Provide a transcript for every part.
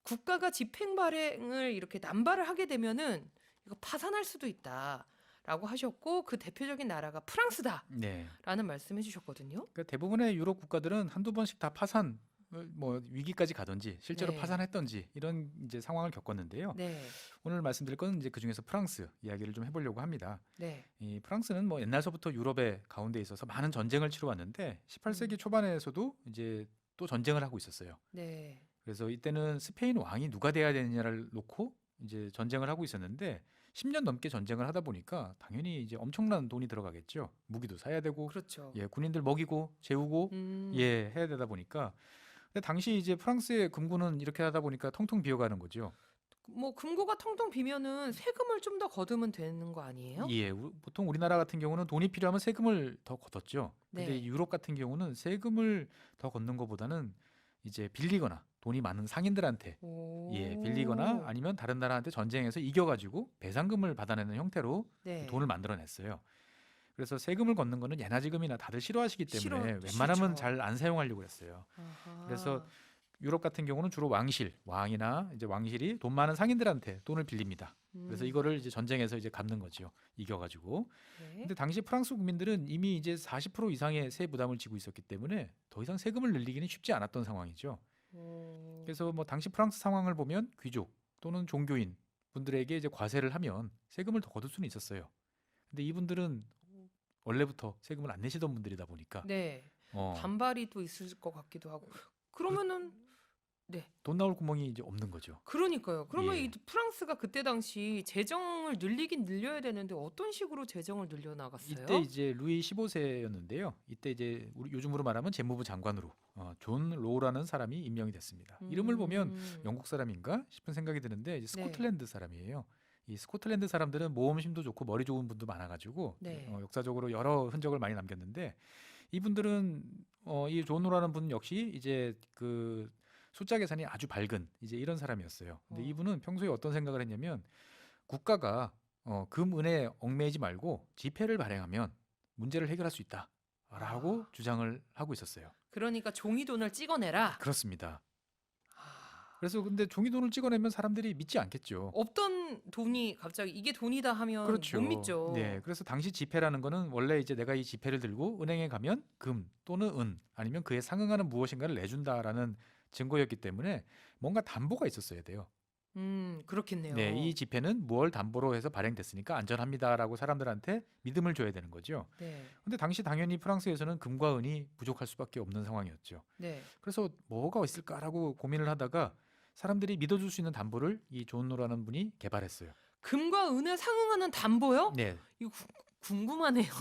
국가가 집행 발행을 이렇게 남발을 하게 되면은 이거 파산할 수도 있다라고 하셨고 그 대표적인 나라가 프랑스다라는 네. 말씀해 주셨거든요. 그러니까 대부분의 유럽 국가들은 한두 번씩 다 파산 뭐 위기까지 가든지 실제로 네. 파산했던지 이런 이제 상황을 겪었는데요. 네. 오늘 말씀드릴 건 이제 그중에서 프랑스 이야기를 좀 해보려고 합니다. 네. 이 프랑스는 뭐 옛날서부터 유럽의 가운데 있어서 많은 전쟁을 치러왔는데 18세기 초반에서도 이제 또 전쟁을 하고 있었어요. 네. 그래서 이때는 스페인 왕이 누가 돼야 되느냐를 놓고 이제 전쟁을 하고 있었는데 10년 넘게 전쟁을 하다 보니까 당연히 이제 엄청난 돈이 들어가겠죠. 무기도 사야 되고, 그렇죠. 예, 군인들 먹이고 재우고, 예, 해야 되다 보니까. 근데 당시 이제 프랑스의 금고는 이렇게 하다 보니까 텅텅 비어가는 거죠. 뭐 금고가 텅텅 비면은 세금을 좀 더 걷으면 되는 거 아니에요? 예, 보통 우리나라 같은 경우는 돈이 필요하면 세금을 더 걷었죠. 근데 네. 유럽 같은 경우는 세금을 더 걷는 것보다는 이제 빌리거나 돈이 많은 상인들한테 예, 빌리거나 오. 아니면 다른 나라한테 전쟁에서 이겨가지고 배상금을 받아내는 형태로 네. 돈을 만들어냈어요. 그래서 세금을 걷는 거는 예나 지금이나 다들 싫어하시기 때문에 웬만하면 싫죠. 잘 안 사용하려고 했어요. 아하. 그래서 유럽 같은 경우는 주로 왕실, 왕이나 이제 왕실이 돈 많은 상인들한테 돈을 빌립니다. 그래서 이거를 이제 전쟁에서 이제 갚는 거죠. 이겨가지고. 네. 근데 당시 프랑스 국민들은 이미 이제 40% 이상의 세 부담을 지고 있었기 때문에 더 이상 세금을 늘리기는 쉽지 않았던 상황이죠. 오. 그래서 뭐 당시 프랑스 상황을 보면 귀족 또는 종교인 분들에게 이제 과세를 하면 세금을 더 거둘 수는 있었어요. 근데 이분들은 원래부터 세금을 안 내시던 분들이다 보니까 네. 어, 반발이 또 있을 것 같기도 하고. 그러면은 네. 돈 나올 구멍이 이제 없는 거죠. 그러니까요. 그러면 예. 이 프랑스가 그때 당시 재정을 늘리긴 늘려야 되는데 어떤 식으로 재정을 늘려 나갔어요? 이때 이제 루이 15세였는데요. 이때 이제 우리 요즘으로 말하면 재무부 장관으로 존 로우라는 사람이 임명이 됐습니다. 이름을 보면 영국 사람인가 싶은 생각이 드는데 이제 네. 스코틀랜드 사람이에요. 이 스코틀랜드 사람들은 모험심도 좋고 머리 좋은 분도 많아가지고 네. 역사적으로 여러 흔적을 많이 남겼는데 이분들은 이 존 로우라는 분 역시 이제 그 숫자 계산이 아주 밝은 이제 이런 사람이었어요. 근데 이분은 평소에 어떤 생각을 했냐면 국가가 금, 은에 얽매이지 말고 지폐를 발행하면 문제를 해결할 수 있다라고 주장을 하고 있었어요. 그러니까 종이돈을 찍어내라. 그렇습니다. 아, 그래서 근데 종이돈을 찍어내면 사람들이 믿지 않겠죠. 없던 돈이 갑자기 이게 돈이다 하면 그렇죠. 못 믿죠. 네, 그래서 당시 지폐라는 거는 원래 이제 내가 이 지폐를 들고 은행에 가면 금 또는 은 아니면 그에 상응하는 무엇인가를 내준다라는 증거였기 때문에 뭔가 담보가 있었어야 돼요. 그렇겠네요. 네, 이 지폐는 무엇 담보로 해서 발행됐으니까 안전합니다라고 사람들한테 믿음을 줘야 되는 거죠. 네. 근데 당시 당연히 프랑스에서는 금과 은이 부족할 수밖에 없는 상황이었죠. 네. 그래서 뭐가 있을까라고 고민을 하다가 사람들이 믿어줄 수 있는 담보를 이 존 로라는 분이 개발했어요. 금과 은에 상응하는 담보요? 네, 이거 궁금하네요.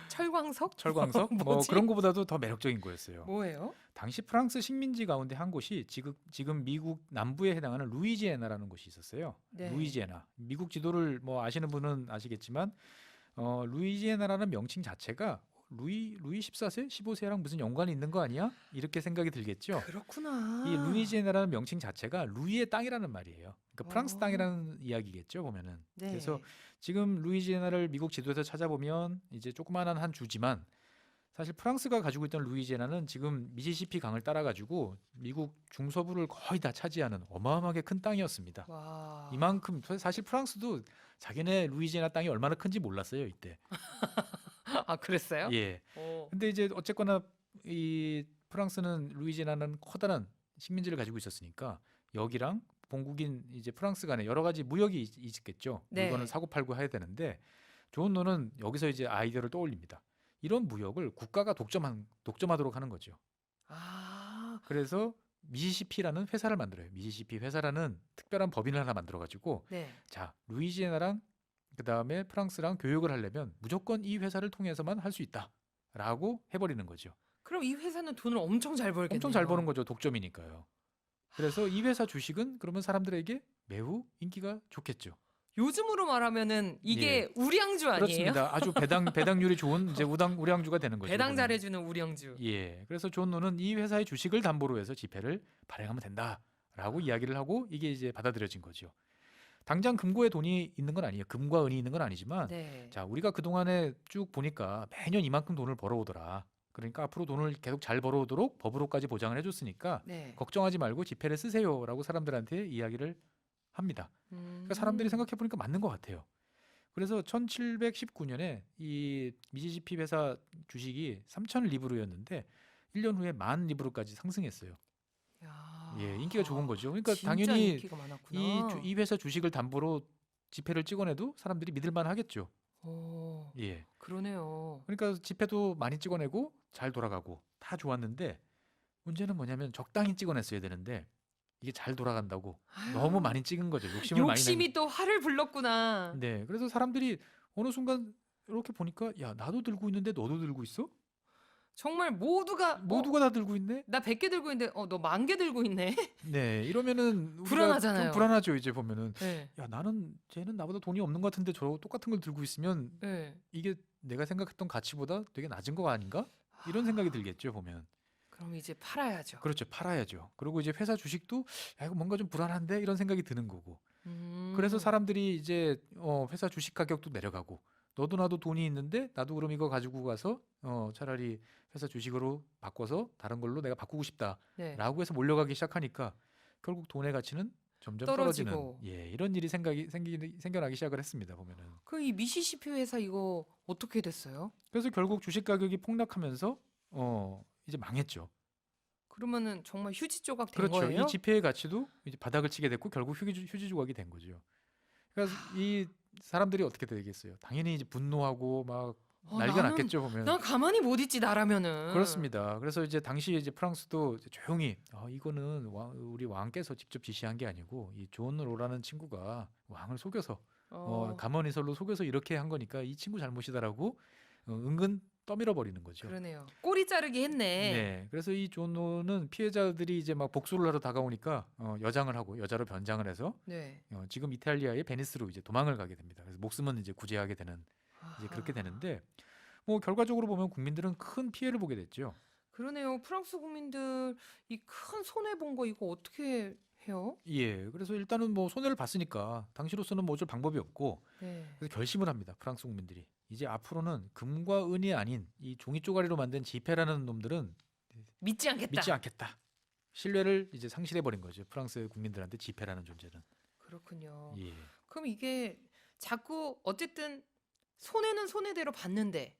철광석? 철광석 뭐 뭐지? 그런 거보다도 더 매력적인 거였어요. 뭐예요? 당시 프랑스 식민지 가운데 한 곳이 지금 미국 남부에 해당하는 루이지애나라는 곳이 있었어요. 네. 루이지애나. 미국 지도를 뭐 아시는 분은 아시겠지만 루이지애나라는 명칭 자체가 루이 14세, 15세랑 무슨 연관이 있는 거 아니야? 이렇게 생각이 들겠죠. 그렇구나. 이 루이지애나라는 명칭 자체가 루이의 땅이라는 말이에요. 그러니까 프랑스 어. 땅이라는 이야기겠죠, 보면은. 네. 그래서 지금 루이지애나를 미국 지도에서 찾아보면 이제 조그마한 한 주지만 사실 프랑스가 가지고 있던 루이지애나는 지금 미시시피 강을 따라 가지고 미국 중서부를 거의 다 차지하는 어마어마하게 큰 땅이었습니다. 와. 이만큼 사실 프랑스도 자기네 루이지애나 땅이 얼마나 큰지 몰랐어요, 이때. 아, 그랬어요? 예. 어. 근데 이제 어쨌거나 이 프랑스는 루이지애나는 커다란 식민지를 가지고 있었으니까 여기랑 본국인 이제 프랑스 간에 여러 가지 무역이 있겠죠. 네. 물건을 사고 팔고 해야 되는데 존 노는 여기서 이제 아이디어를 떠올립니다. 이런 무역을 국가가 독점하도록 하는 거죠. 아. 그래서 미시시피라는 회사를 만들어요. 미시시피 회사라는 특별한 법인을 하나 만들어 가지고 네. 자, 루이지애나랑 그다음에 프랑스랑 교역을 하려면 무조건 이 회사를 통해서만 할 수 있다라고 해버리는 거죠. 그럼 이 회사는 돈을 엄청 잘 벌겠네요. 엄청 잘 버는 거죠. 독점이니까요. 그래서 이 회사 주식은 그러면 사람들에게 매우 인기가 좋겠죠. 요즘으로 말하면은 이게 우량주 아니에요? 그렇습니다. 아주 배당률이 좋은 이제 우량주가 되는 거죠. 배당 이거는. 잘해주는 우량주. 예. 그래서 존 노는 이 회사의 주식을 담보로 해서 지폐를 발행하면 된다라고 이야기를 하고 이게 이제 받아들여진 거죠. 당장 금고에 돈이 있는 건 아니에요. 금과 은이 있는 건 아니지만 네. 자, 우리가 그동안에 쭉 보니까 매년 이만큼 돈을 벌어오더라. 그러니까 앞으로 돈을 계속 잘 벌어오도록 법으로까지 보장을 해줬으니까 네. 걱정하지 말고 지폐를 쓰세요라고 사람들한테 이야기를 합니다. 그러니까 사람들이 생각해 보니까 맞는 것 같아요. 그래서 1719년에 이 미시시피 회사 주식이 3,000 리브르였는데 1년 후에 10,000 리브르까지 상승했어요. 야, 예, 인기가 좋은 거죠. 그러니까 진짜 당연히 인기가 많았구나. 이 회사 주식을 담보로 지폐를 찍어내도 사람들이 믿을만 하겠죠. 오, 예. 그러네요. 그러니까 지폐도 많이 찍어내고 잘 돌아가고 다 좋았는데 문제는 뭐냐면 적당히 찍어냈어야 되는데 이게 잘 돌아간다고 너무 아유, 많이 찍은 거죠. 욕심을 많이 낸. 욕심이 또 화를 불렀구나. 네. 그래서 사람들이 어느 순간 이렇게 보니까 야, 나도 들고 있는데 너도 들고 있어? 정말 모두가 모두가 다 들고 있네? 나 100개 들고 있는데 너 10,000개 들고 있네. 네. 이러면은 우리가 불안하잖아요. 좀 불안하죠. 이제 보면은 네. 야, 쟤는 나보다 돈이 없는 것 같은데 저 똑같은 걸 들고 있으면 네. 이게 내가 생각했던 가치보다 되게 낮은 거 아닌가? 이런 생각이 들겠죠, 보면. 그럼 이제 팔아야죠. 그렇죠. 팔아야죠. 그리고 이제 회사 주식도 야, 이거 뭔가 좀 불안한데 이런 생각이 드는 거고. 그래서 사람들이 이제 회사 주식 가격도 내려가고 너도 나도 돈이 있는데 나도 그럼 이거 가지고 가서 차라리 회사 주식으로 바꿔서 다른 걸로 내가 바꾸고 싶다라고 네. 해서 몰려가기 시작하니까 결국 돈의 가치는 점점 떨어지는 떨어지고. 이런 일이 생겨나기 시작을 했습니다. 보면은. 그 이 미시시피 회사 이거 어떻게 됐어요? 그래서 결국 주식 가격이 폭락하면서 이제 망했죠. 그러면은 정말 휴지 조각 된 그렇죠. 거예요? 이 지폐의 가치도 이제 바닥을 치게 됐고 결국 휴지 조각이 된 거죠. 그래서 이 사람들이 어떻게 되겠어요? 당연히 이제 분노하고 막 난리가 나는 났겠죠, 보면. 난 가만히 못 있지 나라면은. 그렇습니다. 그래서 이제 당시에 이제 프랑스도 이제 조용히 이거는 우리 왕께서 직접 지시한 게 아니고 이 존 로라는 친구가 왕을 속여서 가머니설로 속여서 이렇게 한 거니까 이 친구 잘못이다라고 은근 떠밀어 버리는 거죠. 그러네요. 꼬리 자르기 했네. 네. 그래서 이 존 로는 피해자들이 이제 막 복수를 하러 다가오니까 여장을 하고 여자로 변장을 해서 네. 지금 이탈리아의 베니스로 이제 도망을 가게 됩니다. 그래서 목숨은 이제 구제하게 되는 이제 그렇게 아하. 되는데 뭐 결과적으로 보면 국민들은 큰 피해를 보게 됐죠. 그러네요. 프랑스 국민들 이 큰 손해 본 거 이거 어떻게 해요? 예. 그래서 일단은 뭐 손해를 봤으니까 당시로서는 뭐 어쩔 방법이 없고 네. 그래서 결심을 합니다. 프랑스 국민들이. 이제 앞으로는 금과 은이 아닌 이 종이 쪼가리로 만든 지폐라는 놈들은 믿지 않겠다. 믿지 않겠다. 신뢰를 이제 상실해 버린 거죠. 프랑스 국민들한테 지폐라는 존재는. 그렇군요. 예. 그럼 이게 자꾸 어쨌든 손해는 손해대로 봤는데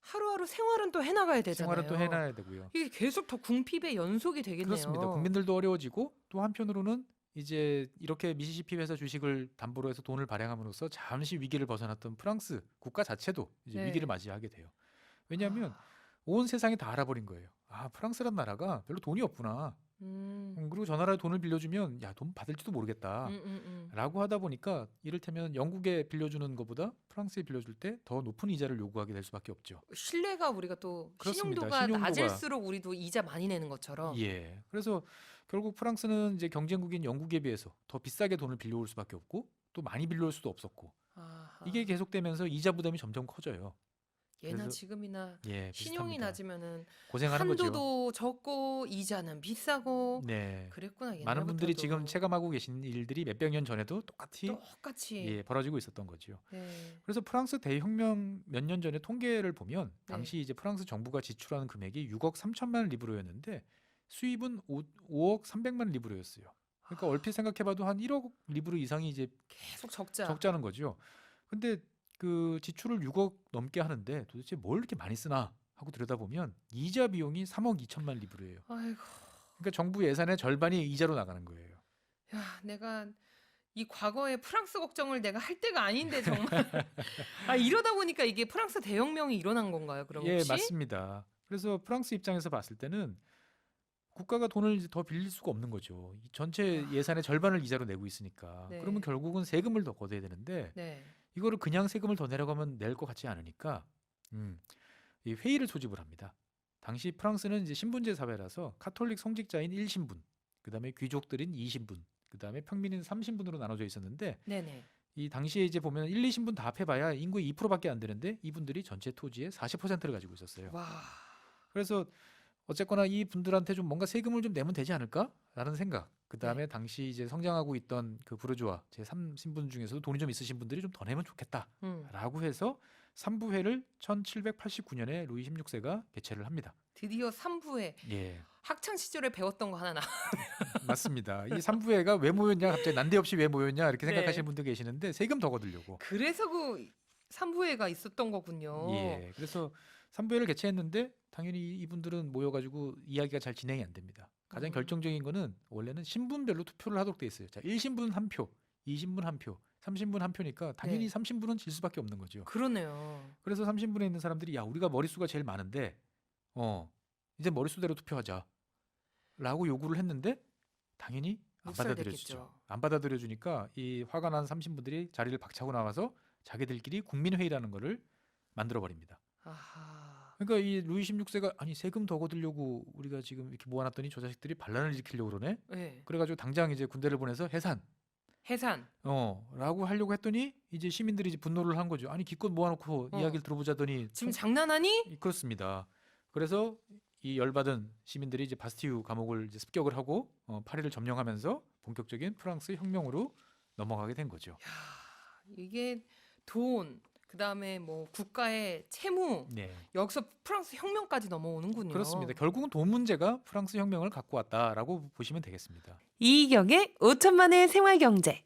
하루하루 생활은 또 해나가야 되잖아요. 생활은 또 해놔야 되고요. 이게 계속 더 궁핍의 연속이 되겠네요. 그렇습니다. 국민들도 어려워지고 또 한편으로는 이제 이렇게 미시시피 회사 주식을 담보로 해서 돈을 발행함으로써 잠시 위기를 벗어났던 프랑스 국가 자체도 이제 네. 위기를 맞이하게 돼요. 왜냐하면 아, 온 세상이 다 알아버린 거예요. 아, 프랑스란 나라가 별로 돈이 없구나. 그리고 저 나라에 돈을 빌려주면 야, 돈 받을지도 모르겠다. 라고 하다 보니까 이를테면 영국에 빌려주는 것보다 프랑스에 빌려줄 때 더 높은 이자를 요구하게 될 수밖에 없죠. 신뢰가 우리가 또 그렇습니다. 신용도가 신용도가. 낮을수록 우리도 이자 많이 내는 것처럼. 예. 그래서 결국 프랑스는 이제 경쟁국인 영국에 비해서 더 비싸게 돈을 빌려올 수밖에 없고 또 많이 빌려올 수도 없었고 아하. 이게 계속되면서 이자 부담이 점점 커져요. 예나 그래서- 지금이나 예, 신용이 비슷합니다. 낮으면은 고생하는 거죠. 한도도 적고 이자는 비싸고 네. 그랬구나. 많은 분들이 옛날부터도. 지금 체감하고 계신 일들이 몇백 년 전에도 똑같이 똑같이. 벌어지고 있었던 거죠. 네. 그래서 프랑스 대혁명 몇 년 전에 통계를 보면 네. 당시 이제 프랑스 정부가 지출하는 금액이 6억 3천만 리브로였는데 수입은 5억 300만 리브로였어요. 그러니까 아. 얼핏 생각해봐도 한 1억 리브로 이상이 이제 계속 적자. 적자는 거죠. 근데 그 지출을 6억 넘게 하는데 도대체 뭘 이렇게 많이 쓰나 하고 들여다보면 이자 비용이 3억 2천만 리브로예요. 아이고. 그러니까 정부 예산의 절반이 이자로 나가는 거예요. 야, 내가 이 과거에 프랑스 걱정을 내가 할 때가 아닌데 정말. 아, 이러다 보니까 이게 프랑스 대혁명이 일어난 건가요? 그럼 예, 혹시? 맞습니다. 그래서 프랑스 입장에서 봤을 때는 국가가 돈을 이제 더 빌릴 수가 없는 거죠. 이 전체 예산의 절반을 이자로 내고 있으니까. 네. 그러면 결국은 세금을 더 걷어야 되는데 네. 이거를 그냥 세금을 더 내려가면 낼 것 같지 않으니까 이 회의를 소집을 합니다. 당시 프랑스는 이제 신분제 사회라서 카톨릭 성직자인 1신분, 그다음에 귀족들인 2신분, 그다음에 평민인 3신분으로 나눠져 있었는데 네네. 이 당시에 이제 보면 1, 2신분 다 합해봐야 인구의 2%밖에 안 되는데 이분들이 전체 토지의 40%를 가지고 있었어요. 와. 그래서 어쨌거나 이 분들한테 좀 뭔가 세금을 좀 내면 되지 않을까라는 생각. 그 다음에 당시 이제 성장하고 있던 그 부르주아 제 3신분 중에서도 돈이 좀 있으신 분들이 좀 더 내면 좋겠다라고 해서 삼부회를 1789년에 루이 16세가 개최를 합니다. 드디어 3부에 예, 학창 시절에 배웠던 거 하나 나. 맞습니다. 이 삼부회가 왜 모였냐, 갑자기 난데없이 왜 모였냐 이렇게 네. 생각하시는 분도 계시는데 세금 더 거두려고. 그래서 그 3부회가 있었던 거군요. 예, 그래서 삼부회를 개최했는데 당연히 이분들은 모여가지고 이야기가 잘 진행이 안 됩니다. 가장 결정적인 거는 원래는 신분별로 투표를 하도록 돼 있어요. 자, 1신분 한 표, 2신분 한 표, 3신분 한 표니까 당연히 네. 3신분은 질 수밖에 없는 거죠. 그러네요. 그래서 3신분에 있는 사람들이 야, 우리가 머릿수가 제일 많은데 이제 머릿수대로 투표하자 라고 요구를 했는데 당연히 안 받아들여주죠. 묵살됐겠죠. 안 받아들여주니까 이 화가 난 3신분들이 자리를 박차고 나와서 자기들끼리 국민회의라는 거를 만들어버립니다. 아하. 그러니까 이 루이 16세가 아니 세금 더 거두려고 우리가 지금 이렇게 모아놨더니 저 자식들이 반란을 일으키려고 그러네. 네. 그래가지고 당장 이제 군대를 보내서 해산 해산. 라고 하려고 했더니 이제 시민들이 이제 분노를 한 거죠. 아니 기껏 모아놓고 이야기를 들어보자더니 지금 장난하니? 그렇습니다. 그래서 이 열받은 시민들이 이제 바스티유 감옥을 이제 습격을 하고 파리를 점령하면서 본격적인 프랑스 혁명으로 넘어가게 된 거죠. 이게 돈, 그다음에 뭐 국가의 채무, 네, 여기서 프랑스 혁명까지 넘어오는군요. 그렇습니다. 결국은 돈 문제가 프랑스 혁명을 갖고 왔다라고 보시면 되겠습니다. 이희경의 5천만의 생활 경제.